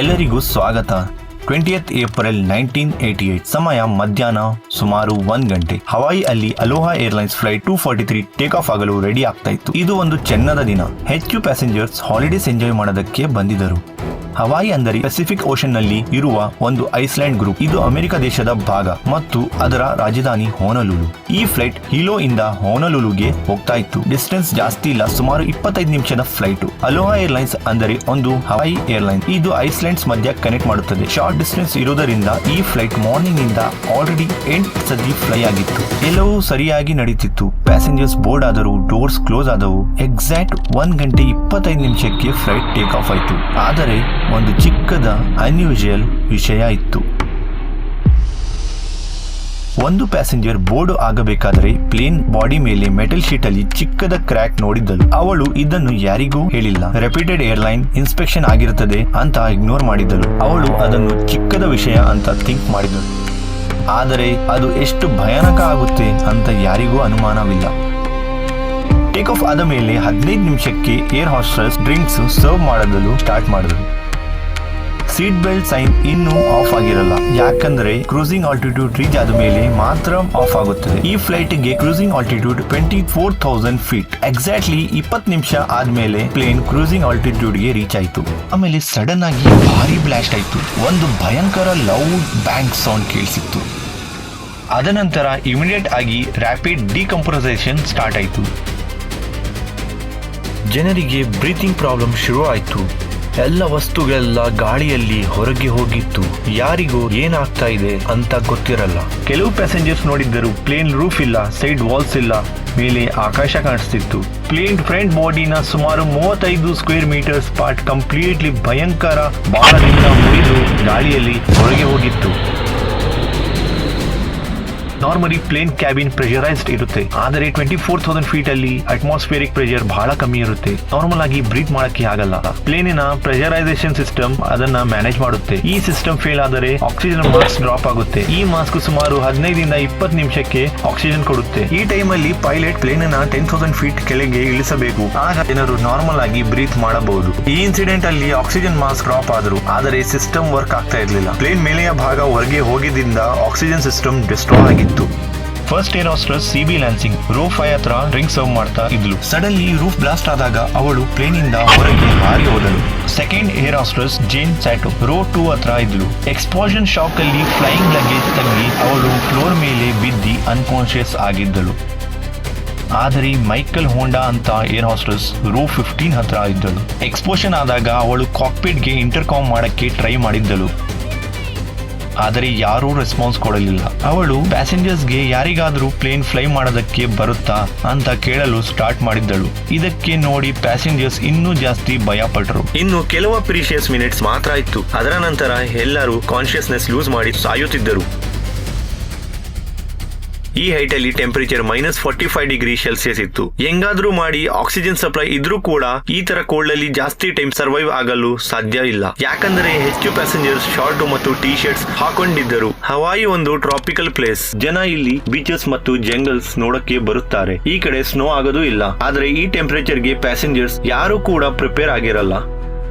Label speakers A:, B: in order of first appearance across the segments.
A: ಎಲ್ಲರಿಗೂ ಸ್ವಾಗತ. 20th April 1988 ಸಮಯ ಮಧ್ಯಾಹ್ನ ಸುಮಾರು 1 ಗಂಟೆ. ಹವಾಯಿ ಅಲ್ಲಿ aloha airlines flight 243 take off ಆಗಲು ರೆಡಿ ಆಗ್ತಾ ಇತ್ತು. ಇದು ಒಂದು ಚೆನ್ನದ ದಿನ. ಹೆಚ್ಚು ಪ್ಯಾಸೆಂಜರ್ಸ್ ಹಾಲಿಡೇಸ್ ಎಂಜಾಯ್ ಮಾಡೋದಕ್ಕೆ ಬಂದಿದ್ದರು. ಹವಾಯಿ ಅಂದರೆ ಪೆಸಿಫಿಕ್ ಓಷನ್ ನಲ್ಲಿ ಇರುವ ಒಂದು ಐಸ್ಲ್ಯಾಂಡ್ ಗ್ರೂಪ್. ಇದು ಅಮೆರಿಕ ದೇಶದ ಭಾಗ ಮತ್ತು ಅದರ ರಾಜಧಾನಿ ಹೊನೊಲುಲು. ಈ ಫ್ಲೈಟ್ ಹೀಲೋ ಇಂದ ಹೊನೊಲುಲುಗೆ ಹೋಗ್ತಾ ಇತ್ತು. ಡಿಸ್ಟೆನ್ಸ್ ಜಾಸ್ತಿ ಇಲ್ಲ, ಸುಮಾರು 25 ನಿಮಿಷದ ಫ್ಲೈಟ್. ಅಲೋಹಾ ಏರ್ಲೈನ್ಸ್ ಅಂದರೆ ಒಂದು ಹವಾಯಿ ಏರ್ಲೈನ್. ಇದು ಐಸ್ಲ್ಯಾಂಡ್ಸ್ ಮಧ್ಯ ಕನೆಕ್ಟ್ ಮಾಡುತ್ತದೆ. ಶಾರ್ಟ್ ಡಿಸ್ಟೆನ್ಸ್ ಇರುವುದರಿಂದ ಈ ಫ್ಲೈಟ್ ಮಾರ್ನಿಂಗ್ ಇಂದ ಆಲ್ರೆಡಿ 8 ಸತಿ ಫ್ಲೈ ಆಗಿತ್ತು. ಎಲ್ಲವೂ ಸರಿಯಾಗಿ ನಡೀತಿತ್ತು. ಪ್ಯಾಸೆಂಜರ್ಸ್ ಬೋರ್ಡ್ ಆದರು, ಡೋರ್ಸ್ ಕ್ಲೋಸ್ ಆದವು. ಎಕ್ಸಾಕ್ಟ್ 1 ಗಂಟೆ 25 ನಿಮಿಷಕ್ಕೆ ಫ್ಲೈಟ್ ಟೇಕ್ ಆಫ್ ಆಯಿತು. ಆದರೆ ಒಂದು ಚಿಕ್ಕದ ಅನ್ಯೂಶುವಲ್ ವಿಷಯ ಇತ್ತು. ಒಂದು ಪ್ಯಾಸೆಂಜರ್ ಬೋರ್ಡ್ ಆಗಬೇಕಾದರೆ ಪ್ಲೇನ್ ಬಾಡಿ ಮೇಲೆ ಮೆಟಲ್ ಶೀಟ್ ಅಲ್ಲಿ ಚಿಕ್ಕದ ಕ್ರ್ಯಾಕ್ ನೋಡಿದ್ದಳು. ಅವಳು ಇದನ್ನು ಯಾರಿಗೂ ಹೇಳಿಲ್ಲ. ರೆಪ್ಯೂಟೆಡ್ ಏರ್ಲೈನ್ ಇನ್ಸ್ಪೆಕ್ಷನ್ ಆಗಿರುತ್ತದೆ ಅಂತ ಇಗ್ನೋರ್ ಮಾಡಿದ್ದಳು. ಅವಳು ಅದನ್ನು ಚಿಕ್ಕದ ವಿಷಯ ಅಂತ ಥಿಂಕ್ ಮಾಡಿದಳು. ಆದರೆ ಅದು ಎಷ್ಟು ಭಯಾನಕ ಆಗುತ್ತೆ ಅಂತ ಯಾರಿಗೂ ಅನುಮಾನವಿಲ್ಲ. ಟೇಕ್ ಆಫ್ ಆದ ಮೇಲೆ 15 ನಿಮಿಷಕ್ಕೆ ಏರ್ ಹಾಸ್ಟೆಸ್ ಡ್ರಿಂಕ್ಸ್ ಸರ್ವ್ ಮಾಡಲು ಸ್ಟಾರ್ಟ್ ಮಾಡಿದ್ರು. ಸೀಟ್ ಬೆಲ್ಟ್ ಸೈನ್ ಇನ್ನೂ ಆಫ್ ಆಗಿರಲ್ಲ, ಯಾಕಂದ್ರೆ ಕ್ರೂಸಿಂಗ್ ಆಲ್ಟಿಟ್ಯೂಡ್ ರೀಚ್ ಆದ ಮೇಲೆ ಮಾತ್ರ ಆಫ್ ಆಗುತ್ತದೆ. ಈ ಫ್ಲೈಟ್ ಗೆ ಕ್ರೂಸಿಂಗ್ ಆಲ್ಟಿಟ್ಯೂಡ್ 24,000 ಫೀಟ್. ಎಕ್ಸಾಕ್ಟ್ಲಿ 20 ನಿಮಿಷ ಆದ್ಮೇಲೆ ಪ್ಲೇನ್ ಕ್ರೂಸಿಂಗ್ ಆಲ್ಟಿಟ್ಯೂಡ್ ಗೆ ರೀಚ್ ಆಯ್ತು. ಆಮೇಲೆ ಸಡನ್ ಆಗಿ ಭಾರಿ ಬ್ಲಾಸ್ಟ್ ಆಯ್ತು. ಒಂದು ಭಯಂಕರ ಲೌಡ್ ಬ್ಯಾಂಗ್ ಸೌಂಡ್ ಕೇಳಿಸಿತ್ತು. ಅದ ನಂತರ ಇಮಿಡಿಯೇಟ್ ಆಗಿ ರ್ಯಾಪಿಡ್ ಡಿಕಂಪ್ರೆಸೇಷನ್ ಸ್ಟಾರ್ಟ್ ಆಯ್ತು. ಜನರಿಗೆ ಬ್ರೀತಿಂಗ್ ಪ್ರಾಬ್ಲಮ್ ಶುರು ಆಯ್ತು. ಎಲ್ಲ ವಸ್ತುಗಳೆಲ್ಲ ಗಾಳಿಯಲ್ಲಿ ಹೊರಗೆ ಹೋಗಿತ್ತು. ಯಾರಿಗೂ ಏನಾಗ್ತಾ ಇದೆ ಅಂತ ಗೊತ್ತಿರಲ್ಲ. ಕೆಲವು ಪ್ಯಾಸೆಂಜರ್ಸ್ ನೋಡಿದ್ದರು ಪ್ಲೇನ್ ರೂಫ್ ಇಲ್ಲ, ಸೈಡ್ ವಾಲ್ಸ್ ಇಲ್ಲ, ಮೇಲೆ ಆಕಾಶ ಕಾಣಿಸ್ತಿತ್ತು. ಪ್ಲೇನ್ ಫ್ರಂಟ್ ಬಾಡಿನ ಸುಮಾರು 35 ಸ್ಕ್ವೇರ್ ಮೀಟರ್ಸ್ ಪಾರ್ಟ್ ಕಂಪ್ಲೀಟ್ಲಿ ಭಯಂಕರ ಬಾಣದಿಂದ ಮುರಿದು ಗಾಳಿಯಲ್ಲಿ ಹೊರಗೆ ಹೋಗಿತ್ತು. ನಾರ್ಮಲಿ ಪ್ಲೇನ್ ಕ್ಯಾಬಿನ್ ಪ್ರೆಷರೈಸ್ಡ್ ಇರುತ್ತೆ, ಆದರೆ 24,000 ಫೀಟ್ ಅಲ್ಲಿ ಅಟ್ಮಾಸ್ಫಿಯರಿಕ್ ಪ್ರೆಷರ್ ಬಹಳ ಕಮ್ಮಿ ಇರುತ್ತೆ. ನಾರ್ಮಲ್ ಆಗಿ ಬ್ರೀತ್ ಮಾಡಕ್ಕೆ ಆಗಲ್ಲ. ಪ್ಲೇನಿನ ಪ್ರೆಷರೈಸೇಷನ್ ಸಿಸ್ಟಮ್ ಅದನ್ನ ಮ್ಯಾನೇಜ್ ಮಾಡುತ್ತೆ. ಈ ಸಿಸ್ಟಮ್ ಫೇಲ್ ಆದರೆ ಆಕ್ಸಿಜನ್ ಮಾಸ್ಕ್ ಡ್ರಾಪ್ ಆಗುತ್ತೆ. ಈ ಮಾಸ್ಕ್ ಸುಮಾರು 15 ರಿಂದ 20 ನಿಮಿಷಕ್ಕೆ ಆಕ್ಸಿಜನ್ ಕೊಡುತ್ತೆ. ಈ ಟೈಮ್ ಅಲ್ಲಿ ಪೈಲಟ್ ಪ್ಲೇನ್ 10,000 ಫೀಟ್ ಕೆಳಗೆ ಇಳಿಸಬೇಕು. ಆಗ ಜನರು ನಾರ್ಮಲ್ ಆಗಿ ಬ್ರೀತ್ ಮಾಡಬಹುದು. ಈ ಇನ್ಸಿಡೆಂಟ್ ಅಲ್ಲಿ ಆಕ್ಸಿಜನ್ ಮಾಸ್ಕ್ ಡ್ರಾಪ್ ಆದ್ರು, ಆದರೆ ಸಿಸ್ಟಮ್ ವರ್ಕ್ ಆಗ್ತಾ ಇರ್ಲಿಲ್ಲ. ಪ್ಲೇನ್ ಮೇಲೆಯ ಭಾಗ ಹೊರಗೆ ಹೋಗಿದ್ದರಿಂದ ಆಕ್ಸಿಜನ್ ಸಿಸ್ಟಮ್ ಡಿಸ್ಟ್ರಾಯ್ ಆಗಿತ್ತು. First air hostess CB Lansing row 5 ಹತ್ರ ಡ್ರಿಂಕ್ ಸರ್ವ್ ಮಾಡ್ತಾ ಇದ್ಲು. ಸಡನ್ಲಿ ರೂಫ್ ಬ್ಲಾಸ್ಟ್ ಆದಾಗ ಅವಳು ಪ್ಲೇನ್ ಇಂದ ಹೊರಗೆ ಹಾರಿ ಹೋದಳು. ಸೆಕೆಂಡ್ ಏರ್ ಹಾಸ್ಟೆಸ್ ಜೇನ್ ಸ್ಯಾಟೋ ರೋ 2 ಹತ್ರ ಇದ್ಲು. ಎಕ್ಸ್ಪ್ಲೋಷನ್ ಶಾಕ್ ಅಲ್ಲಿ ಫ್ಲೈಯಿಂಗ್ ಲಗೇಜ್ ತಗ್ಗಿ ಅವಳು ಫ್ಲೋರ್ ಮೇಲೆ ಬಿದ್ದಿ ಅನ್ಕಾನ್ಶಿಯಸ್ ಆಗಿದ್ದಳು. ಆದರೆ ಮೈಕಲ್ ಹೋಂಡಾ ಅಂತ ಏರ್ ಹಾಸ್ಟೆಸ್ ರೋ 15 ಹತ್ರ ಇದ್ದಳು. ಎಕ್ಸ್ಪ್ಲೋಷನ್ ಆದಾಗ ಅವಳು ಕಾಕ್ಪಿಟ್ ಗೆ ಇಂಟರ್ಕಾಮ್ ಮಾಡಕ್ಕೆ ಟ್ರೈ ಮಾಡಿದ್ದಳು, ಆದರೆ ಯಾರೂ ರೆಸ್ಪಾನ್ಸ್ ಕೊಡಲಿಲ್ಲ. ಅವಳು ಪ್ಯಾಸೆಂಜರ್ಸ್ ಗೆ ಯಾರಿಗಾದ್ರೂ ಪ್ಲೇನ್ ಫ್ಲೈ ಮಾಡೋದಕ್ಕೆ ಬರುತ್ತಾ ಅಂತ ಕೇಳಲು ಸ್ಟಾರ್ಟ್ ಮಾಡಿದ್ದಳು. ಇದಕ್ಕೆ ನೋಡಿ ಪ್ಯಾಸೆಂಜರ್ಸ್ ಇನ್ನೂ ಜಾಸ್ತಿ ಭಯ ಪಟ್ಟರು. ಇನ್ನು ಕೆಲವು ಪ್ರೀಶಿಯಸ್ ಮಿನಿಟ್ಸ್ ಮಾತ್ರ ಇತ್ತು. ಅದರ ನಂತರ ಎಲ್ಲರೂ ಕಾನ್ಶಿಯಸ್ನೆಸ್ ಲೂಸ್ ಮಾಡಿ ಸಾಯುತ್ತಿದ್ದರು. ಈ ಹೈಟ್ ಅಲ್ಲಿ ಟೆಂಪರೇಚರ್ -45 ಡಿಗ್ರಿ ಸೆಲ್ಸಿಯಸ್ ಇತ್ತು. ಹೆಂಗಾದ್ರೂ ಮಾಡಿ ಆಕ್ಸಿಜನ್ ಸಪ್ಲೈ ಇದ್ರೂ ಕೂಡ ಈ ತರ ಕೋಲ್ಡ್ ಅಲ್ಲಿ ಜಾಸ್ತಿ ಟೈಮ್ ಸರ್ವೈವ್ ಆಗಲು ಸಾಧ್ಯ ಇಲ್ಲ, ಯಾಕಂದ್ರೆ ಹೆಚ್ಚು ಪ್ಯಾಸೆಂಜರ್ಸ್ ಶಾರ್ಟ್ ಮತ್ತು ಟೀ ಶರ್ಟ್ಸ್ ಹಾಕೊಂಡಿದ್ದರು. ಹವಾಯಿ ಒಂದು ಟ್ರಾಪಿಕಲ್ ಪ್ಲೇಸ್. ಜನ ಇಲ್ಲಿ ಬೀಚಸ್ ಮತ್ತು ಜಂಗಲ್ಸ್ ನೋಡಕ್ಕೆ ಬರುತ್ತಾರೆ. ಈ ಕಡೆ ಸ್ನೋ ಆಗೋದು ಇಲ್ಲ. ಆದ್ರೆ ಈ ಟೆಂಪರೇಚರ್ ಗೆ ಪ್ಯಾಸೆಂಜರ್ಸ್ ಯಾರು ಕೂಡ ಪ್ರಿಪೇರ್ ಆಗಿರಲ್ಲ.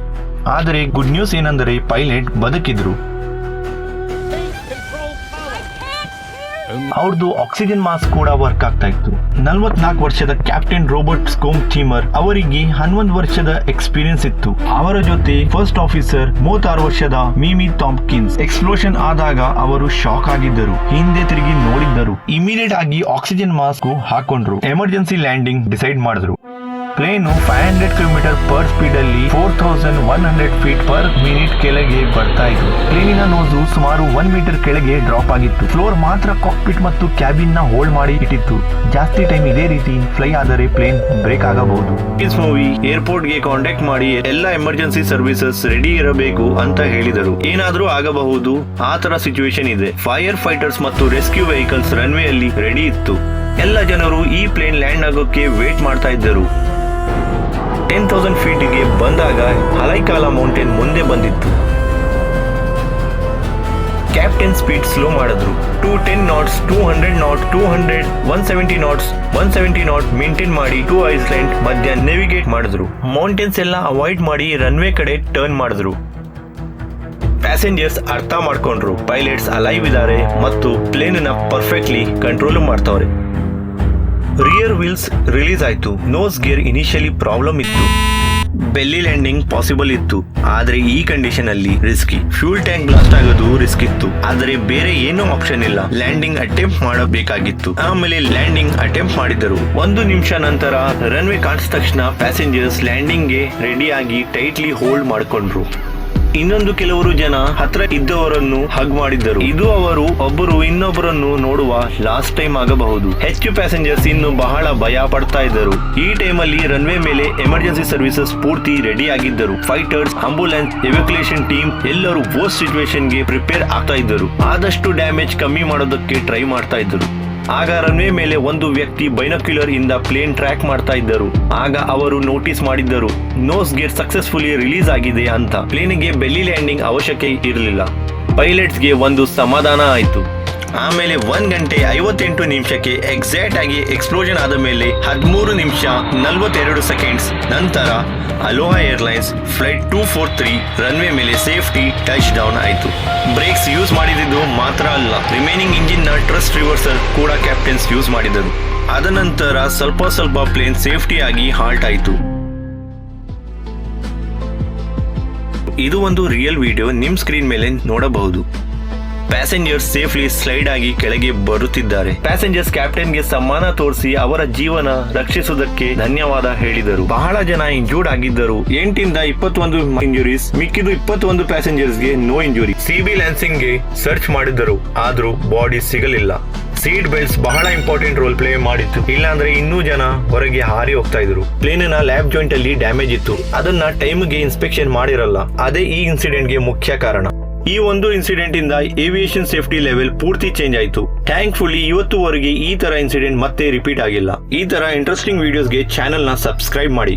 A: ಆದರೆ ಗುಡ್ ನ್ಯೂಸ್ ಏನಂದ್ರೆ ಪೈಲಟ್ ಬದುಕಿದ್ರು. ಅವ್ರದ್ದು ಆಕ್ಸಿಜನ್ ಮಾಸ್ಕ್ ಕೂಡ ವರ್ಕ್ ಆಗ್ತಾ ಇತ್ತು. 44 ವರ್ಷದ ಕ್ಯಾಪ್ಟನ್ ರಾಬರ್ಟ್ ಸ್ಕೋಮ್ ಚೀಮರ್ ಅವರಿಗೆ 11 ವರ್ಷದ ಎಕ್ಸ್ಪೀರಿಯನ್ಸ್ ಇತ್ತು. ಅವರ ಜೊತೆ ಫಸ್ಟ್ ಆಫೀಸರ್ 36 ವರ್ಷದ ಮಿಮಿ ಥಾಂಪ್ಕಿನ್ಸ್. ಎಕ್ಸ್ಪ್ಲೋಷನ್ ಆದಾಗ ಅವರು ಶಾಕ್ ಆಗಿದ್ದರು, ಹಿಂದೆ ತಿರುಗಿ ನೋಡಿದ್ದರು. ಇಮಿಡಿಯೇಟ್ ಆಗಿ ಆಕ್ಸಿಜನ್ ಮಾಸ್ಕ್ ಹಾಕೊಂಡ್ರು. ಎಮರ್ಜೆನ್ಸಿ ಲ್ಯಾಂಡಿಂಗ್ ಡಿಸೈಡ್ ಮಾಡಿದ್ರು. ಪ್ಲೇನು 500 ಕಿಲೋಮೀಟರ್ ಪರ್ ಸ್ಪೀಡ್ ಅಲ್ಲಿ 4100 ಫೀಟ್ ಪರ್ ಮಿನಿಟ್ ಕೆಳಗೆ ಬರ್ತಾ ಇತ್ತು. ಪ್ಲೇನಿನ ನೋಸು ಸುಮಾರು 1 ಮೀಟರ್ ಕೆಳಗೆ ಡ್ರಾಪ್ ಆಗಿತ್ತು. ಫ್ಲೋರ್ ಮಾತ್ರ ಕಾಕ್ಪಿಟ್ ಮತ್ತು ಕ್ಯಾಬಿನ್ ನ ಹೋಲ್ಡ್ ಮಾಡಿ ಇಟ್ಟಿತ್ತು. ಜಾಸ್ತಿ ಟೈಮ್ ಇದೇ ರೀತಿ ಫ್ಲೈ ಆದರೆ ಪ್ಲೇನ್ ಬ್ರೇಕ್ ಆಗಬಹುದು. ಇಸ್ ಮೂವಿ ಏರ್ಪೋರ್ಟ್ ಗೆ ಕಾಂಟ್ಯಾಕ್ಟ್ ಮಾಡಿ ಎಲ್ಲ ಎಮರ್ಜೆನ್ಸಿ ಸರ್ವಿಸಸ್ ರೆಡಿ ಇರಬೇಕು ಅಂತ ಹೇಳಿದರು. ಏನಾದ್ರೂ ಆಗಬಹುದು ಆ ತರ ಸಿಚುವೇಶನ್ ಇದೆ. ಫೈರ್ ಫೈಟರ್ಸ್ ಮತ್ತು ರೆಸ್ಕ್ಯೂ ವೆಹಿಕಲ್ಸ್ ರನ್ವೇ ಅಲ್ಲಿ ರೆಡಿ ಇತ್ತು. ಎಲ್ಲ ಜನರು ಈ ಪ್ಲೇನ್ ಲ್ಯಾಂಡ್ ಆಗೋಕೆ ವೇಟ್ ಮಾಡ್ತಾ ಇದ್ದರು. 10,000 ಫೀಟ್ಗೆ ಬಂದಾಗ ಹಲೈಕಾಲ ಮೌಂಟೇನ್ ಮುಂದೆ ಬಂದಿತ್ತು. ಕ್ಯಾಪ್ಟನ್ ಸ್ಪೀಡ್ ಸ್ಲೋ ಮಾಡಿದ್ರು. 210 knots, 200 knots, 200, 170 knots, 170 knot maintain ಮಾಡಿ 2 ಐಸ್ಲ್ಯಾಂಡ್ ಮಧ್ಯ ನೇವಿಗೇಟ್ ಮಾಡಿದ್ರು. ಮೌಂಟೇನ್ಸ್ ಎಲ್ಲ ಅವಾಯ್ಡ್ ಮಾಡಿ ರನ್ವೇ ಕಡೆ ಟರ್ನ್ ಮಾಡಿದ್ರು. ಪ್ಯಾಸೆಂಜರ್ಸ್ ಅರ್ಥ ಮಾಡ್ಕೊಂಡ್ರು ಪೈಲಟ್ಸ್ ಅಲೈವ್ ಇದ್ದಾರೆ ಮತ್ತು ಪ್ಲೇನ್ ನ ಪರ್ಫೆಕ್ಟ್ಲಿ ಕಂಟ್ರೋಲ್ ಮಾಡ್ತಾವ್ರೆ. ರಿಯರ್ ವೀಲ್ಸ್ ರಿಲೀಸ್ ಆಯ್ತು. ನೋಸ್ ಗೇರ್ ಇನಿಷಿಯಲಿ ಪ್ರಾಬ್ಲಮ್ ಇತ್ತು. ಬೆಲ್ಲಿ ಲ್ಯಾಂಡಿಂಗ್ ಪಾಸಿಬಲ್ ಇತ್ತು, ಆದ್ರೆ ಈ ಕಂಡೀಷನ್ ಅಲ್ಲಿ ರಿಸ್ಕಿ. ಫ್ಯೂಲ್ ಟ್ಯಾಂಕ್ ಬ್ಲಾಸ್ಟ್ ಆಗೋದು ರಿಸ್ಕ್ ಇತ್ತು, ಆದ್ರೆ ಬೇರೆ ಏನೂ ಆಪ್ಷನ್ ಇಲ್ಲ. ಲ್ಯಾಂಡಿಂಗ್ ಅಟೆಂಪ್ಟ್ ಮಾಡಬೇಕಾಗಿತ್ತು. ಆಮೇಲೆ ಲ್ಯಾಂಡಿಂಗ್ ಅಟೆಂಪ್ಟ್ ಮಾಡಿದರು. 1 ನಿಮಿಷ ನಂತರ ರನ್ವೇ ಕಾಣಿಸಿದ ತಕ್ಷಣ ಪ್ಯಾಸೆಂಜರ್ಸ್ ಲ್ಯಾಂಡಿಂಗ್ ಗೆ ರೆಡಿ ಆಗಿ ಟೈಟ್ಲಿ ಹೋಲ್ಡ್ ಮಾಡ್ಕೊಂಡ್ರು. ಇನ್ನೊಂದು ಕೆಲವರು ಜನ ಹತ್ರ ಇದ್ದವರನ್ನು ಹಗ್ ಮಾಡಿದ್ದರು. ಇದು ಅವರು ಒಬ್ಬರು ಇನ್ನೊಬ್ಬರನ್ನು ನೋಡುವ ಲಾಸ್ಟ್ ಟೈಮ್ ಆಗಬಹುದು. ಹೆಚ್ಚು ಪ್ಯಾಸೆಂಜರ್ಸ್ ಇನ್ನು ಬಹಳ ಭಯ ಪಡ್ತಾ ಇದ್ದರು. ಈ ಟೈಮ್ ಅಲ್ಲಿ ರನ್ವೇ ಮೇಲೆ ಎಮರ್ಜೆನ್ಸಿ ಸರ್ವಿಸಸ್ ಪೂರ್ತಿ ರೆಡಿ ಆಗಿದ್ದರು. ಫೈಟರ್ಸ್, ಆಂಬುಲೆನ್ಸ್, ಎವ್ಯಾಕ್ಯುಯೇಷನ್ ಟೀಮ್ ಎಲ್ಲರೂ ವರ್ಸ್ಟ್ ಸಿಚುವೇಶನ್ ಗೆ ಪ್ರಿಪೇರ್ ಆಗ್ತಾ ಇದ್ದರು. ಆದಷ್ಟು ಡ್ಯಾಮೇಜ್ ಕಮ್ಮಿ ಮಾಡೋದಕ್ಕೆ ಟ್ರೈ ಮಾಡ್ತಾ ಇದ್ದರು. ಆಗ ರನ್ವೇ ಮೇಲೆ ಒಂದು ವ್ಯಕ್ತಿ ಬೈನಾಕ್ಯುಲರ್ ಇಂದ ಪ್ಲೇನ್ ಟ್ರ್ಯಾಕ್ ಮಾಡ್ತಾ ಇದ್ದರು. ಆಗ ಅವರು ನೋಟಿಸ್ ಮಾಡಿದ್ದರು ನೋಸ್ ಗೇರ್ ಸಕ್ಸಸ್ಫುಲಿ ರಿಲೀಸ್ ಆಗಿದೆ ಅಂತ. ಪ್ಲೇನ್ಗೆ ಬೆಲ್ಲಿ ಲ್ಯಾಂಡಿಂಗ್ ಅವಶ್ಯಕತೆ ಇರಲಿಲ್ಲ. ಪೈಲಟ್ಸ್ಗೆ ಒಂದು ಸಮಾಧಾನ ಆಯ್ತು. ಆಮೇಲೆ 1 ಗಂಟೆ 58 ನಿಮಿಷಕ್ಕೆ ಎಕ್ಸಾಕ್ಟ್ ಆಗಿ ಎಕ್ಸ್ಪ್ಲೋಷನ್ ಆದ ಮೇಲೆ 13 ನಿಮಿಷ 42 ಸೆಕೆಂಡ್ಸ್ ನಂತರ ಅಲೋಹಾ ಏರ್ಲೈನ್ಸ್ ಫ್ಲೈಟ್ 243 ರನ್ವೇ ಮೇಲೆ ಸೇಫ್ಟಿ ಟಚ್ ಡೌನ್ ಆಯಿತು. ಬ್ರೇಕ್ಸ್ ಯೂಸ್ ಮಾಡಿದ್ದು ಮಾತ್ರ ಅಲ್ಲ, ರಿಮೈನಿಂಗ್ ಇಂಜಿನ್ ನ ಟ್ರಸ್ಟ್ ರಿವರ್ಸರ್ ಕೂಡ ಕ್ಯಾಪ್ಟನ್ಸ್ ಯೂಸ್ ಮಾಡಿದರು. ಅದ ನಂತರ ಸ್ವಲ್ಪ ಪ್ಲೇನ್ ಸೇಫ್ಟಿ ಆಗಿ ಹಾಲ್ಟ್ ಆಯಿತು. ಇದು ಒಂದು ರಿಯಲ್ ವಿಡಿಯೋ ನಿಮ್ ಸ್ಕ್ರೀನ್ ಮೇಲೆ ನೋಡಬಹುದು. ಪ್ಯಾಸೆಂಜರ್ಸ್ ಸೇಫ್ಲಿ ಸ್ಲೈಡ್ ಆಗಿ ಕೆಳಗೆ ಬರುತ್ತಿದ್ದಾರೆ. ಪ್ಯಾಸೆಂಜರ್ಸ್ ಕ್ಯಾಪ್ಟನ್ಗೆ ಸಮ್ಮಾನ ತೋರಿಸಿ ಅವರ ಜೀವನ ರಕ್ಷಿಸುವುದಕ್ಕೆ ಧನ್ಯವಾದ ಹೇಳಿದರು. ಬಹಳ ಜನ ಇಂಜೂರ್ಡ್ ಆಗಿದ್ದರು. 8 ಇಂದ 21 ಇಂಜುರೀಸ್, ಮಿಕ್ಕಿದು 21 ಪ್ಯಾಸೆಂಜರ್ಸ್ಗೆ ನೋ ಇಂಜುರಿ. ಸಿಬಿ ಲ್ಯಾನ್ಸಿಂಗ್ ಗೆ ಸರ್ಚ್ ಮಾಡಿದರು, ಆದ್ರೂ ಬಾಡಿ ಸಿಗಲಿಲ್ಲ. ಸೀಟ್ ಬೆಲ್ಟ್ಸ್ ಬಹಳ ಇಂಪಾರ್ಟೆಂಟ್ ರೋಲ್ ಪ್ಲೇ ಮಾಡಿತ್ತು, ಇಲ್ಲಾಂದ್ರೆ ಇನ್ನೂ ಜನ ಹೊರಗೆ ಹಾರಿ ಹೋಗ್ತಾ ಇದ್ರು. ಪ್ಲೇನ್ ನ ಲ್ಯಾಬ್ ಜಾಯಿಂಟ್ ಅಲ್ಲಿ ಡ್ಯಾಮೇಜ್ ಇತ್ತು, ಅದನ್ನ ಟೈಮ್ಗೆ ಇನ್ಸ್ಪೆಕ್ಷನ್ ಮಾಡಿರಲ್ಲ. ಅದೇ ಈ ಇನ್ಸಿಡೆಂಟ್ ಗೆ ಮುಖ್ಯ ಕಾರಣ. ಈ ಒಂದು ಇನ್ಸಿಡೆಂಟ್ ಇಂದ ಏವಿಯೇಷನ್ ಸೇಫ್ಟಿ ಲೆವೆಲ್ ಪೂರ್ತಿ ಚೇಂಜ್ ಆಯಿತು. ಥ್ಯಾಂಕ್ಫುಲಿ ಇವತ್ತುವರೆಗೆ ಈ ತರ ಇನ್ಸಿಡೆಂಟ್ ಮತ್ತೆ ರಿಪೀಟ್ ಆಗಿಲ್ಲ. ಈ ತರ ಇಂಟ್ರೆಸ್ಟಿಂಗ್ ವಿಡಿಯೋಸ್ಗೆ ಚಾನೆಲ್ ನ ಸಬ್ಸ್ಕ್ರೈಬ್ ಮಾಡಿ.